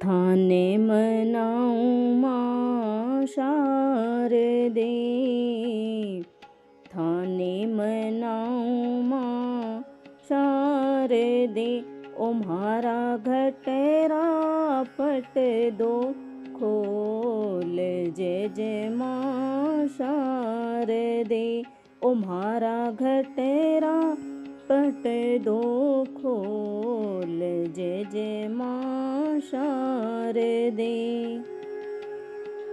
थाने मनाऊं मां शारदे, थाने मनाऊं मां शारदे, ओ म्हारा घटेरा पट दो खोल, जय जय मां शारदे, ओ म्हारा घटेरा पट दो खोल, जय जय मां शारदे।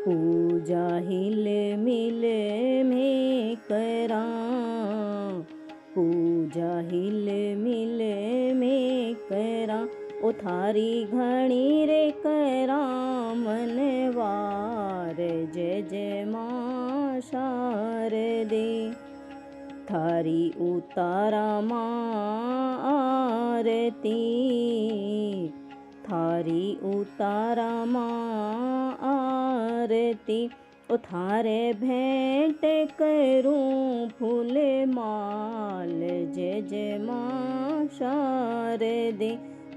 पूजा हिल मिल में करा, पूजा हिल मिल में करा, ओ थारी घणी रे करा मनवार, जय जय मां शारदे। थारी उतारा मां आरती, थारी उतारा मां आरती, ओ थारे भेंट करूं फूल माल, जय जय मां शारदे,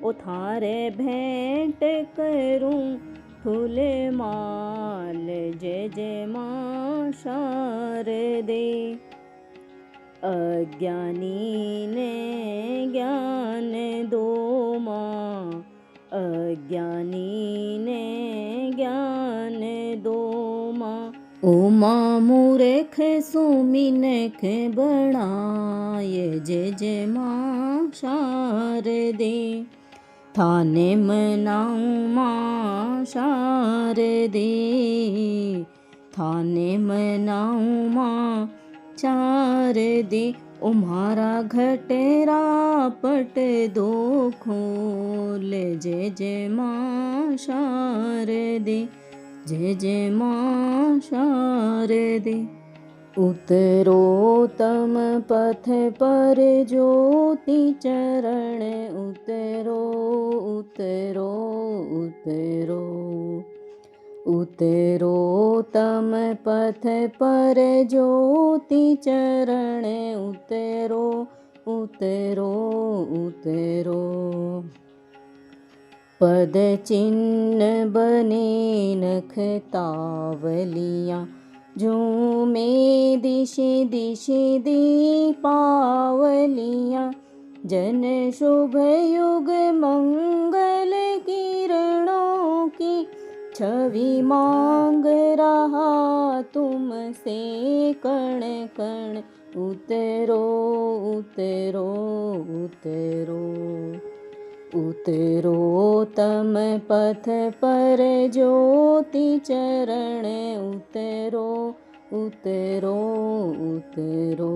ओ थारे भेंट करूं फूल माल, जय जय मां शारदे। अज्ञानी ने ज्ञान दो मां, अज्ञानी ने ज्ञान दो मां, ओ मां मूर्ख सुमिनख बनाय, जय जय मां शारदे। थाने मनाऊं मां शारदे, थाने मनाऊं मां शारदे, ओ म्हारा घटेरा पट दो खोल, जय जय मां शारदे, जय जय मां शारदे। उतरो तम पथ पर ज्योति चरण, उतरो उतरो उतरो, उतरो तम पथ पर ज्योति चरण, उतरो उतरो उतरो। पद चिन्ह बने नख तावलियाँ, झूमे दिशे दिशे दीपावलियाँ, जन शुभ युग मंगल किरणों की छवि मांग रहा तुमसे कण कण, उतरो उतरो उतरो, उतरो तम पथ पर ज्योति चरण, उतरो उतरो उतरो।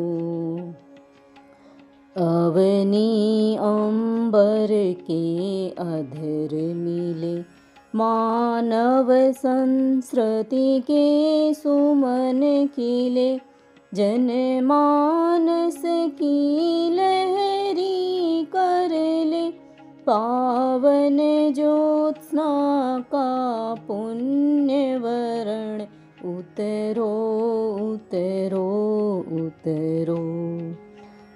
अवनी अंबर के अधर मिले, मानव संस्कृति के सुमन खिले, जन मानस की लहरी कर ले, पावन ज्योत्स्ना का पुण्य वरण, उतरो उतरो उतरो,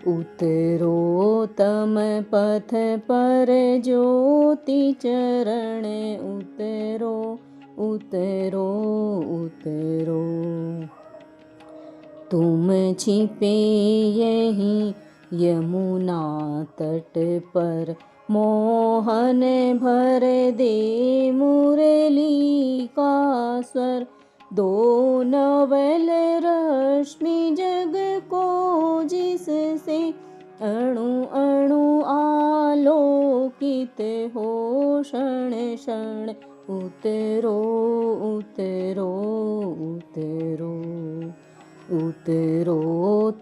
उतरो तम पथ पर ज्योति चरण, उतरो उतरो उतरो। तुम छिपे यहीं यमुना तट पर, मोहन भर दे मुरली का स्वर, दो नवल रश्मि जग को जिससे अणु अणु आलोकित हो क्षण क्षण, उतरो उतरो उतरो, उतरो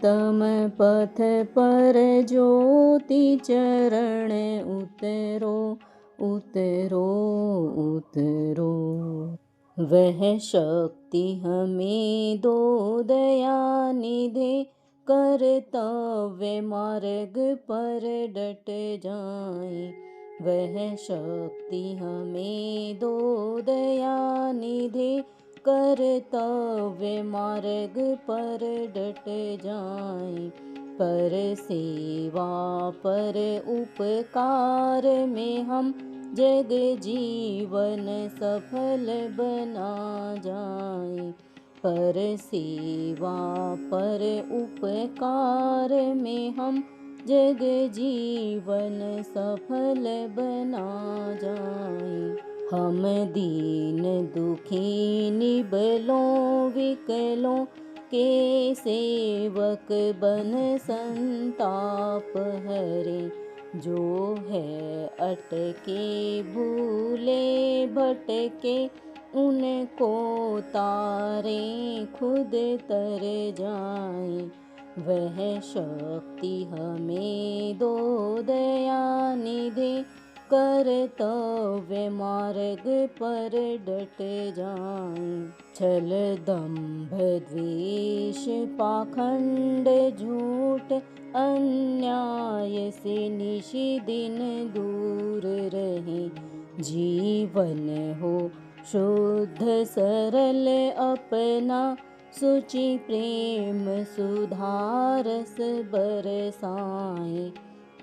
तम पथ पर ज्योति चरण, उतरो उतरो उतरो। वह शक्ति हमें दो दया निधे, कर्तव्य मार्ग पर डट जाएं, वह शक्ति हमें दो दया निधे, कर्तव्य मार्ग पर डट जाएं, पर सेवा पर उपकार में हम जग जीवन सफल बना जाए। पर सेवा पर उपकार में हम जग जीवन सफल बना जाए। हम दीन दुखी निबलों विकलों के सेवक बन संताप हरे। जो है अटके भूले भटके उनको तारे खुद तर जाए। वह शक्ति हमें दो दया निधे कर्तव्य मार्ग पर डट जाए। छल दंभ द्वेष पाखंड झूठ अन्याय से निशि दिन दूर रहे। जीवन हो शुद्ध सरल अपना सुचि प्रेम सुधारस बरसाए।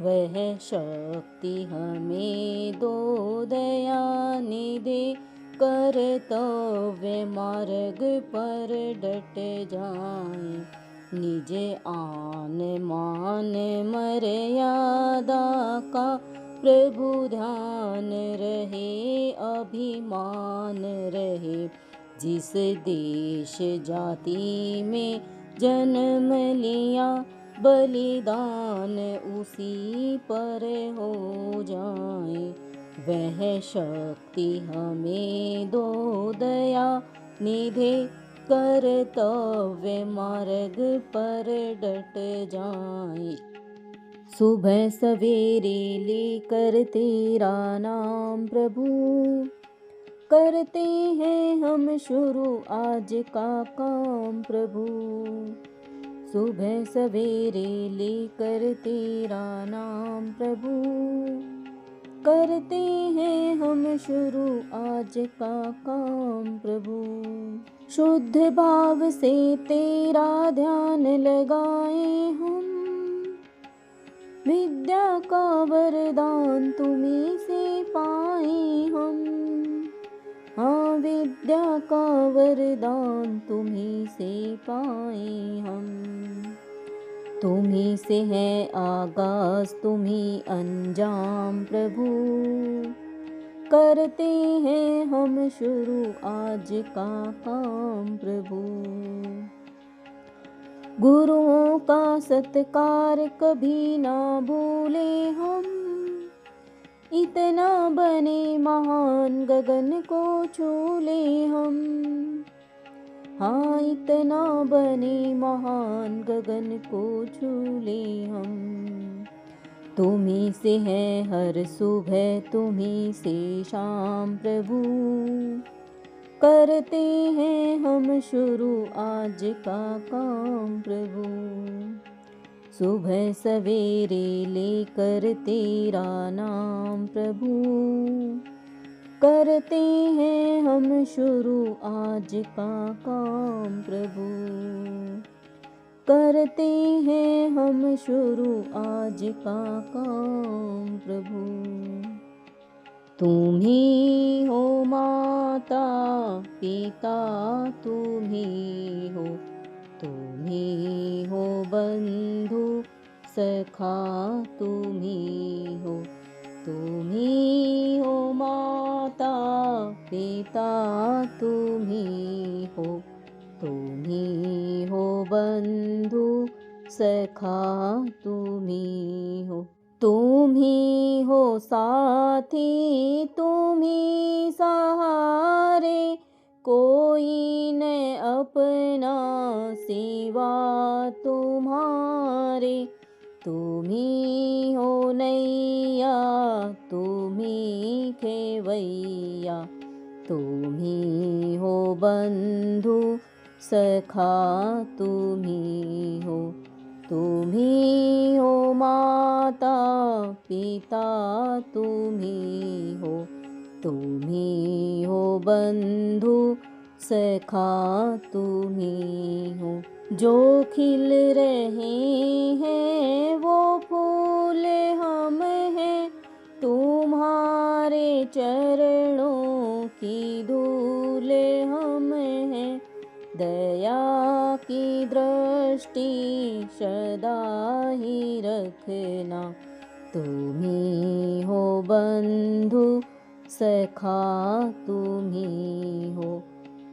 वह शक्ति हमें दो दया निधे कर्तव्य मार्ग पर डट जाए। निज आन मान मर्यादा का प्रभु ध्यान रहे अभिमान रहे। जिस देश जाति में जन्म लिया बलिदान उसी पर हो जाए। वह शक्ति हमें दो दया निधे कर्तव्य मार्ग पर डट जाए। सुबह सवेरे लेकर तेरा नाम प्रभु करते हैं हम शुरू आज का काम प्रभु। सुबह सवेरे लेकर तेरा नाम प्रभु करते हैं हम शुरू आज का काम प्रभु। शुद्ध भाव से तेरा ध्यान लगाए हम विद्या का वरदान तुम्हीं से पाए हम। हाँ विद्या का वरदान तुम्हीं से पाए हम। तुम्हीं से है आगाज तुम्हीं अंजाम प्रभु करते हैं हम शुरू आज का काम प्रभु। गुरुओं का सत्कार कभी ना भूले हम इतना बने महान गगन को छू ले हम। हाँ इतना बने महान गगन को छू ले हम। तुम्हीं से है हर सुबह तुम्हीं से शाम प्रभु करते हैं हम शुरू आज का काम प्रभु। सुबह सवेरे लेकर तेरा नाम प्रभु करते हैं हम शुरू आज का काम प्रभु। करते हैं हम शुरू आज का काम प्रभु। तुम ही हो माता पिता तुम ही हो। तुम ही हो बंधु सखा तुम ही हो। तुम ही हो माता पिता तुम ही हो। तुम ही हो बंधु सखा तुम ही हो। तुम ही हो साथी तुम ही सहारे कोई न अपना सिवा तुम्हारे। तुम ही हो नैया तुम ही खेवैया। तुम ही हो बंधु सखा तुम ही हो। तुम ही हो माता पिता तुम ही हो। तुम ही हो बंधु सखा तुम ही हो। जो खिल रहे हैं वो फूल हम हैं तुम्हारे चरणों की धूल हम हैं। दया की दृष्टि सदा ही रखना, तुम ही हो बंधु सखा, तुम ही हो,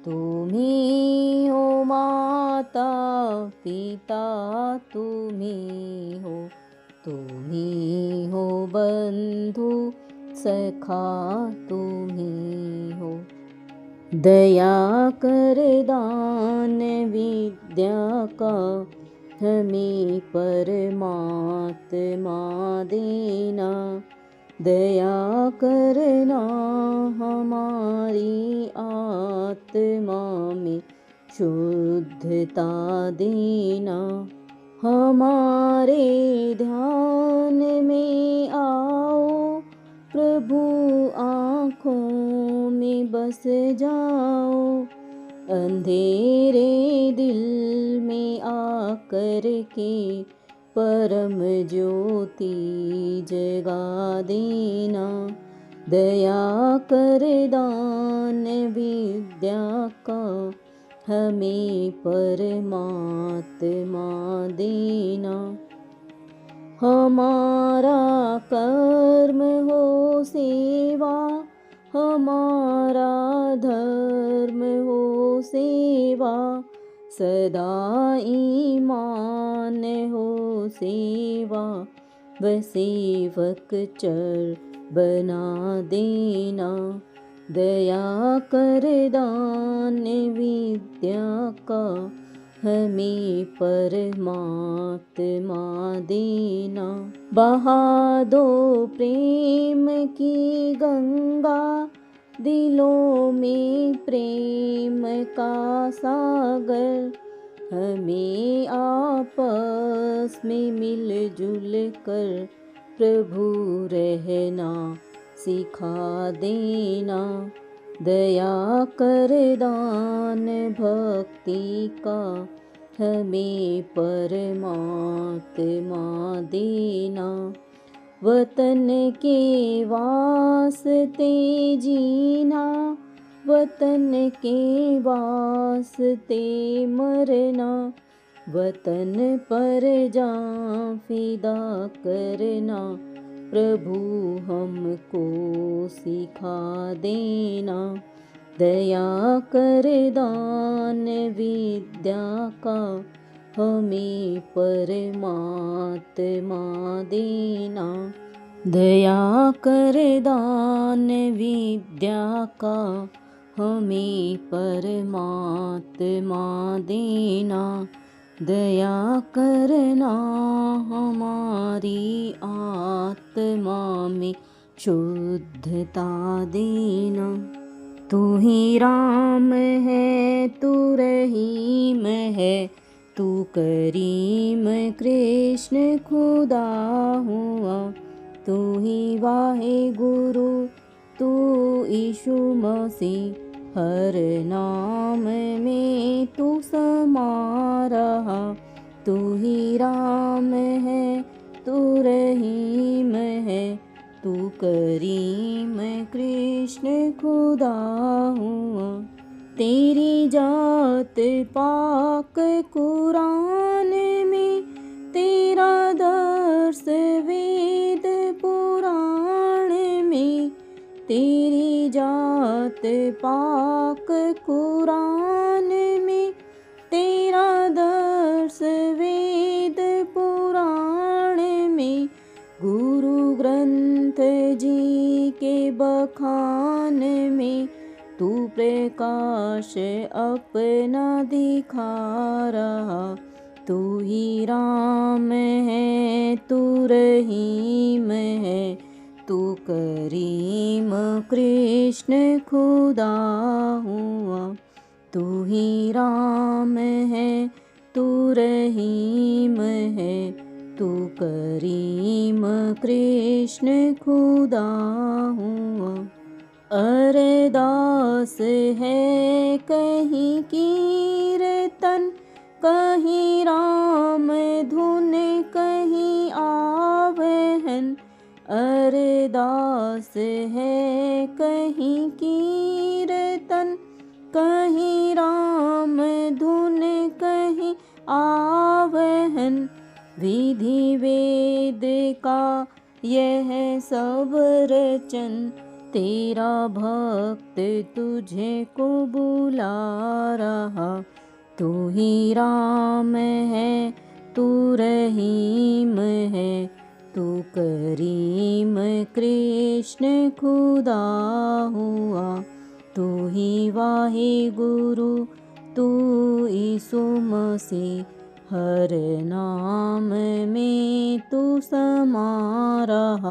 तुम ही हो माता पिता, तुम ही हो, तुम ही हो बंधु सखा, तुम ही हो। दया कर दान विद्या का हमें परमात्मा देना। दया करना हमारी आत्मा में शुद्धता देना। हमारे ध्यान में आओ प्रभु, आँखों में बस जाओ। अंधेरे दिल में आकर के परम ज्योति जगा देना। दया कर दान विद्या का हमें परमात्मा देना। हमारा कर्म हो सेवा, हमारा धर्म हो सेवा, सदा ईमान हो सेवा, व सेवक चर बना देना। दया कर दान विद्या का हमें परमात्मा देना। बहा दो प्रेम की गंगा, दिलों में प्रेम का सागर। हमें आपस में मिलजुल कर प्रभु रहना सिखा देना। दया कर दान भक्ति का हमें परमात्मा देना। वतन के वास्ते जीना, वतन के वास्ते मरना, वतन पर जान फिदा करना प्रभु हमको सिखा देना। दया कर दान विद्या का हमें परमात्मा देना। दया कर दान विद्या का हमें परमात्मा देना। दया करना हमारी आत्मा में शुद्धता देना। तू ही राम है, तू रहीम है, तू करीम कृष्ण खुदा हुआ। तू ही वाहे गुरु, तू यीशु मसीह, हर नाम में तू समा रहा। तू ही राम है, तू रहीम है, तू करीम कृष्ण खुदा हुआ। तेरी जात पाक कुरान में, तेरा दर्स वेद पुराण में। तेरी जात पाक कुरान में, तेरा दर्स वेद पुराण में। गुरु ग्रंथ जी के बखान में, तू प्रकाश अपना दिखा रहा। तू ही राम है, तू रहीम है, तू करीम कृष्ण खुदा हुआ। तू ही राम है, तू रहीम है, तू करीम कृष्ण खुदा हुआ। अरदास है कहीं कीर्तन, कहीं राम धुन, कहीं आवहन। अरदास दास है, कहीं कीर्तन कहीं राम धुन कहीं आवहन। विधि वेद का यह सब रचन, तेरा भक्त तुझे को बुला रहा। तू ही राम है, तू रहीम है, तू करीम कृष्ण खुदा हुआ। तू ही वाहे गुरु, तू यीशु मसीह, हर नाम में तू समा रहा।